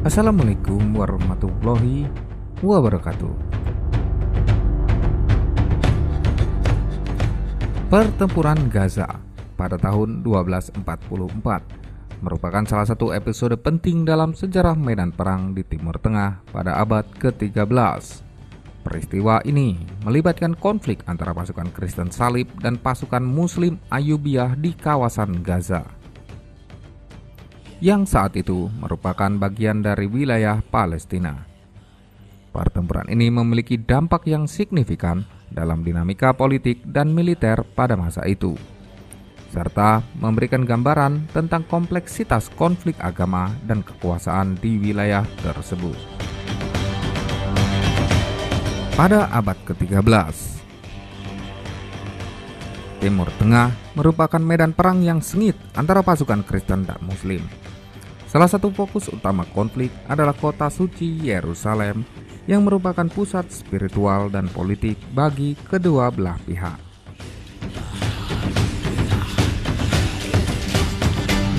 Assalamualaikum warahmatullahi wabarakatuh. Pertempuran Gaza pada tahun 1244 merupakan salah satu episode penting dalam sejarah medan perang di Timur Tengah pada abad ke-13. Peristiwa ini melibatkan konflik antara pasukan Kristen Salib dan pasukan Muslim Ayyubiyah di kawasan Gaza, yang saat itu merupakan bagian dari wilayah Palestina. Pertempuran ini memiliki dampak yang signifikan dalam dinamika politik dan militer pada masa itu, serta memberikan gambaran tentang kompleksitas konflik agama dan kekuasaan di wilayah tersebut. Pada abad ke-13, Timur Tengah merupakan medan perang yang sengit antara pasukan Kristen dan Muslim. Salah satu fokus utama konflik adalah kota suci Yerusalem yang merupakan pusat spiritual dan politik bagi kedua belah pihak.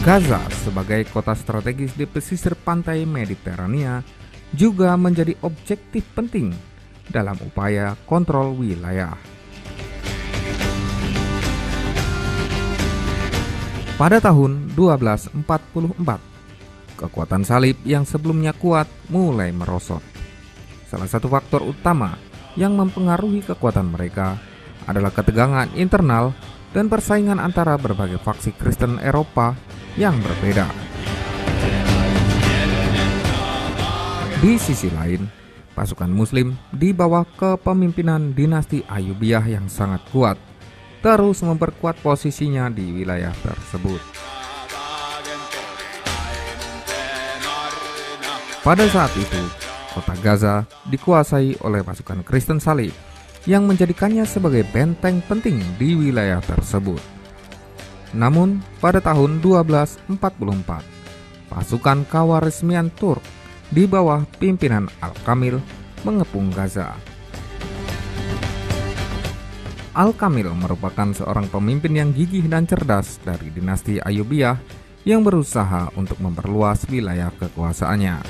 Gaza sebagai kota strategis di pesisir pantai Mediterania juga menjadi objektif penting dalam upaya kontrol wilayah. Pada tahun 1244, kekuatan salib yang sebelumnya kuat mulai merosot. Salah satu faktor utama yang mempengaruhi kekuatan mereka adalah ketegangan internal dan persaingan antara berbagai faksi Kristen Eropa yang berbeda. Di sisi lain, pasukan Muslim di bawah kepemimpinan dinasti Ayyubiyah yang sangat kuat terus memperkuat posisinya di wilayah tersebut. Pada saat itu, kota Gaza dikuasai oleh pasukan Kristen Salib yang menjadikannya sebagai benteng penting di wilayah tersebut. Namun, pada tahun 1244, pasukan Khawarizmian Turk di bawah pimpinan Al-Kamil mengepung Gaza. Al-Kamil merupakan seorang pemimpin yang gigih dan cerdas dari dinasti Ayyubiyah yang berusaha untuk memperluas wilayah kekuasaannya.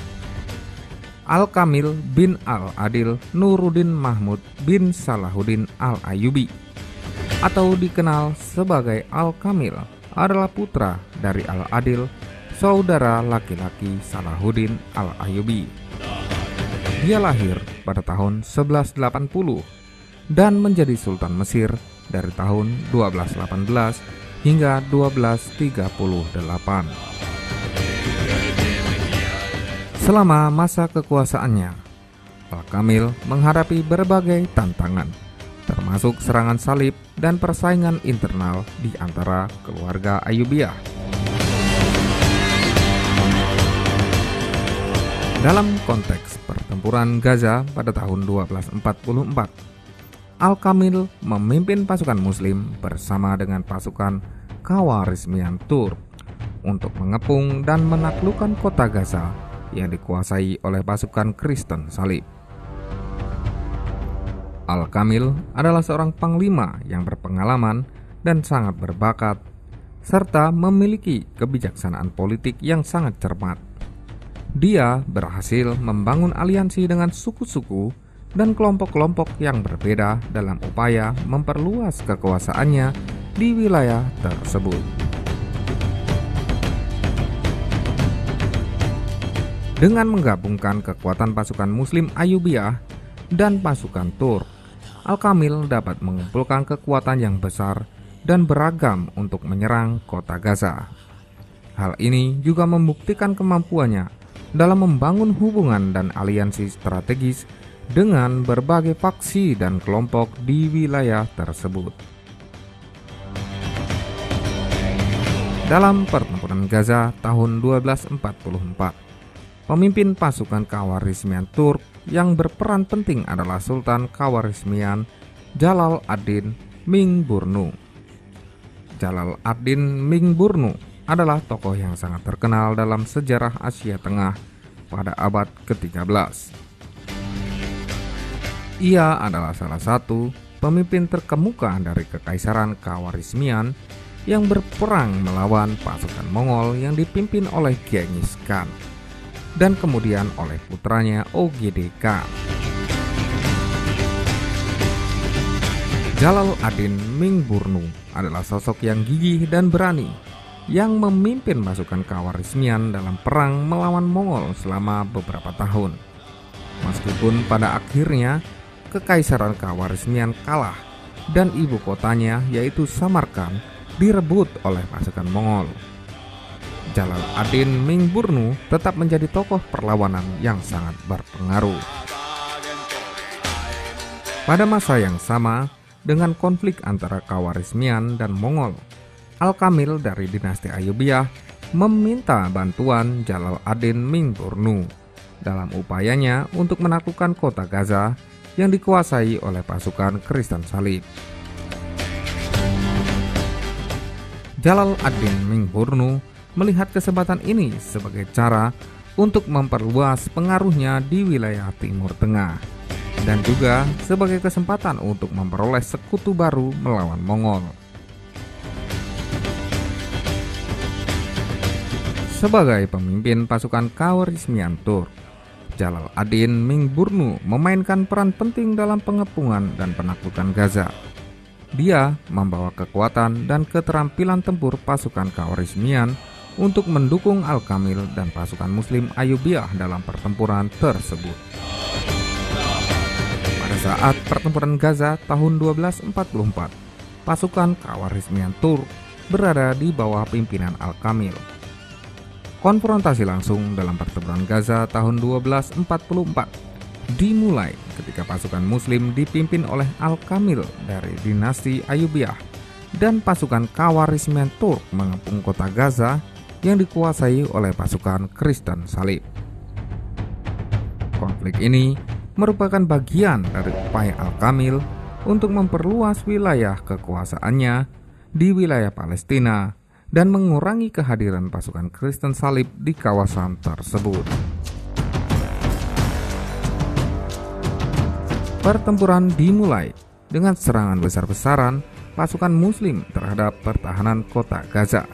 Al-Kamil bin Al-Adil Nuruddin Mahmud bin Salahuddin Al-Ayyubi, atau dikenal sebagai Al-Kamil, adalah putra dari Al-Adil, saudara laki-laki Salahuddin Al-Ayyubi. Dia lahir pada tahun 1180 dan menjadi Sultan Mesir dari tahun 1218 hingga 1238. Selama masa kekuasaannya, Al-Kamil menghadapi berbagai tantangan, termasuk serangan salib dan persaingan internal di antara keluarga Ayyubiyah. Dalam konteks pertempuran Gaza pada tahun 1244, Al-Kamil memimpin pasukan Muslim bersama dengan pasukan Khawarizmian Turk untuk mengepung dan menaklukkan kota Gaza yang dikuasai oleh pasukan Kristen Salib. Al-Kamil adalah seorang panglima yang berpengalaman dan sangat berbakat, serta memiliki kebijaksanaan politik yang sangat cermat. Dia berhasil membangun aliansi dengan suku-suku dan kelompok-kelompok yang berbeda dalam upaya memperluas kekuasaannya di wilayah tersebut. Dengan menggabungkan kekuatan pasukan Muslim Ayyubiyah dan pasukan Turk, Al-Kamil dapat mengumpulkan kekuatan yang besar dan beragam untuk menyerang kota Gaza. Hal ini juga membuktikan kemampuannya dalam membangun hubungan dan aliansi strategis dengan berbagai faksi dan kelompok di wilayah tersebut. Dalam pertempuran Gaza tahun 1244, pemimpin pasukan Khawarizmian Turk yang berperan penting adalah Sultan Khawarizmian Jalal ad-Din Mingburnu. Jalal ad-Din Mingburnu adalah tokoh yang sangat terkenal dalam sejarah Asia Tengah pada abad ke-13. Ia adalah salah satu pemimpin terkemuka dari Kekaisaran Khawarizmian yang berperang melawan pasukan Mongol yang dipimpin oleh Genghis Khan. dan kemudian oleh putranya OGDK. Jalal ad-Din Mingburnu adalah sosok yang gigih dan berani yang memimpin pasukan Khawarizmian dalam perang melawan Mongol selama beberapa tahun. Meskipun pada akhirnya Kekaisaran Khawarizmian kalah dan ibu kotanya yaitu Samarkand direbut oleh pasukan Mongol, Jalal ad-Din Mingburnu tetap menjadi tokoh perlawanan yang sangat berpengaruh. Pada masa yang sama, dengan konflik antara Khawarizmian dan Mongol, Al-Kamil dari dinasti Ayyubiyah meminta bantuan Jalal ad-Din Mingburnu dalam upayanya untuk menaklukkan kota Gaza yang dikuasai oleh pasukan Kristen Salib. Jalal ad-Din Mingburnu melihat kesempatan ini sebagai cara untuk memperluas pengaruhnya di wilayah Timur Tengah, dan juga sebagai kesempatan untuk memperoleh sekutu baru melawan Mongol. Sebagai pemimpin pasukan Khawarizmian Turk, Jalal ad-Din Mingburnu memainkan peran penting dalam pengepungan dan penaklukan Gaza. Dia membawa kekuatan dan keterampilan tempur pasukan Khawarizmian untuk mendukung Al-Kamil dan pasukan Muslim Ayyubiyah dalam pertempuran tersebut. Saat pertempuran Gaza tahun 1244, pasukan Khawarizmian Turk berada di bawah pimpinan Al-Kamil. Konfrontasi langsung dalam pertempuran Gaza tahun 1244 dimulai ketika pasukan Muslim dipimpin oleh Al-Kamil dari dinasti Ayyubiyah dan pasukan Khawarizmian Turk mengepung kota Gaza yang dikuasai oleh pasukan Kristen Salib. Konflik ini merupakan bagian dari upaya Al-Kamil untuk memperluas wilayah kekuasaannya di wilayah Palestina dan mengurangi kehadiran pasukan Kristen Salib di kawasan tersebut. Pertempuran dimulai dengan serangan besar-besaran pasukan Muslim terhadap pertahanan kota Gaza.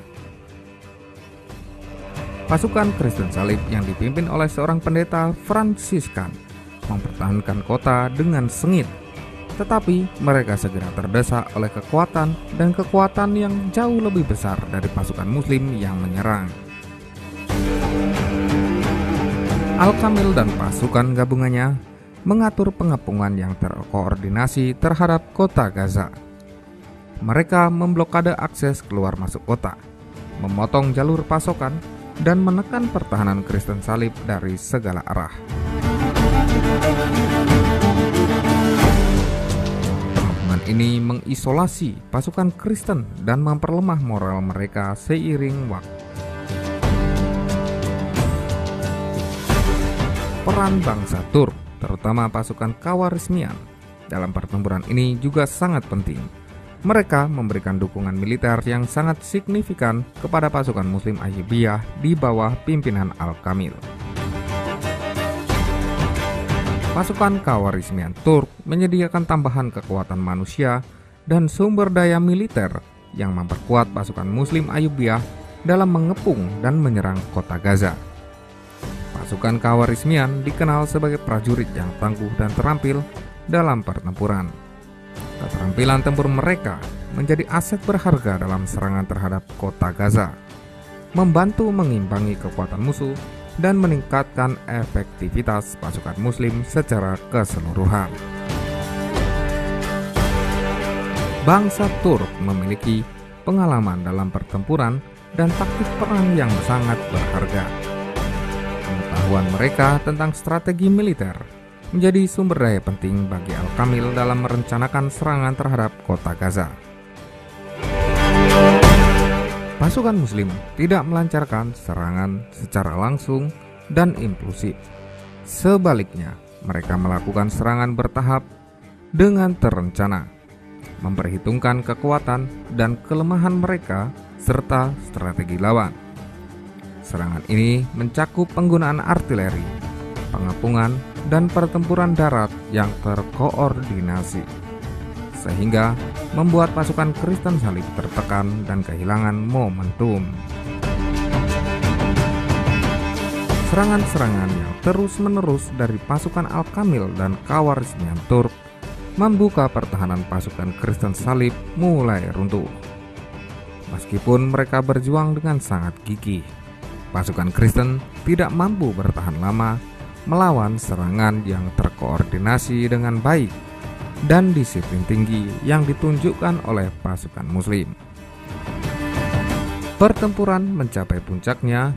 Pasukan Kristen Salib yang dipimpin oleh seorang pendeta Fransiskan mempertahankan kota dengan sengit, tetapi mereka segera terdesak oleh kekuatan yang jauh lebih besar dari pasukan Muslim yang menyerang. Al-Kamil dan pasukan gabungannya mengatur pengepungan yang terkoordinasi terhadap kota Gaza. Mereka memblokade akses keluar masuk kota, memotong jalur pasokan, dan menekan pertahanan Kristen Salib dari segala arah. Pengepungan ini mengisolasi pasukan Kristen dan memperlemah moral mereka seiring waktu. Peran bangsa Turk, terutama pasukan Khawarizmian, dalam pertempuran ini juga sangat penting. Mereka memberikan dukungan militer yang sangat signifikan kepada pasukan Muslim Ayyubiyah di bawah pimpinan Al-Kamil. Pasukan Khawarizmian Turk menyediakan tambahan kekuatan manusia dan sumber daya militer yang memperkuat pasukan Muslim Ayyubiyah dalam mengepung dan menyerang kota Gaza. Pasukan Khawarizmian dikenal sebagai prajurit yang tangguh dan terampil dalam pertempuran. Keterampilan tempur mereka menjadi aset berharga dalam serangan terhadap kota Gaza, membantu mengimbangi kekuatan musuh dan meningkatkan efektivitas pasukan Muslim secara keseluruhan. Bangsa Turk memiliki pengalaman dalam pertempuran dan taktik perang yang sangat berharga. Pengetahuan mereka tentang strategi militer menjadi sumber daya penting bagi Al-Kamil dalam merencanakan serangan terhadap kota Gaza. Pasukan Muslim tidak melancarkan serangan secara langsung dan impulsif. Sebaliknya, mereka melakukan serangan bertahap dengan terencana, memperhitungkan kekuatan dan kelemahan mereka serta strategi lawan. Serangan ini mencakup penggunaan artileri, pengepungan, dan pertempuran darat yang terkoordinasi, sehingga membuat pasukan Kristen Salib tertekan dan kehilangan momentum. Serangan-serangan yang terus-menerus dari pasukan Al-Kamil dan Khawarizmian Turk membuka pertahanan pasukan Kristen Salib mulai runtuh. Meskipun mereka berjuang dengan sangat gigih, pasukan Kristen tidak mampu bertahan lama melawan serangan yang terkoordinasi dengan baik dan disiplin tinggi yang ditunjukkan oleh pasukan Muslim. Pertempuran mencapai puncaknya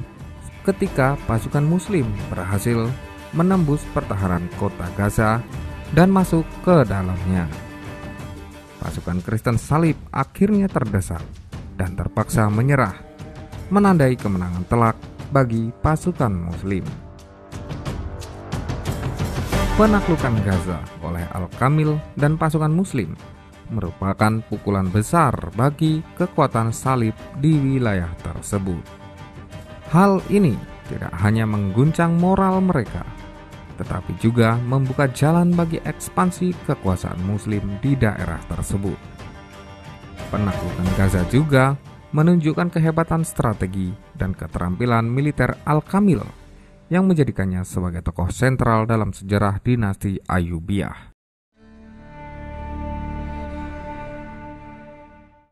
ketika pasukan Muslim berhasil menembus pertahanan kota Gaza dan masuk ke dalamnya. Pasukan Kristen Salib akhirnya terdesak dan terpaksa menyerah, menandai kemenangan telak bagi pasukan Muslim. Penaklukan Gaza oleh Al-Kamil dan pasukan Muslim merupakan pukulan besar bagi kekuatan Salib di wilayah tersebut. Hal ini tidak hanya mengguncang moral mereka, tetapi juga membuka jalan bagi ekspansi kekuasaan Muslim di daerah tersebut. Penaklukan Gaza juga menunjukkan kehebatan strategi dan keterampilan militer Al-Kamil yang menjadikannya sebagai tokoh sentral dalam sejarah dinasti Ayyubiyah.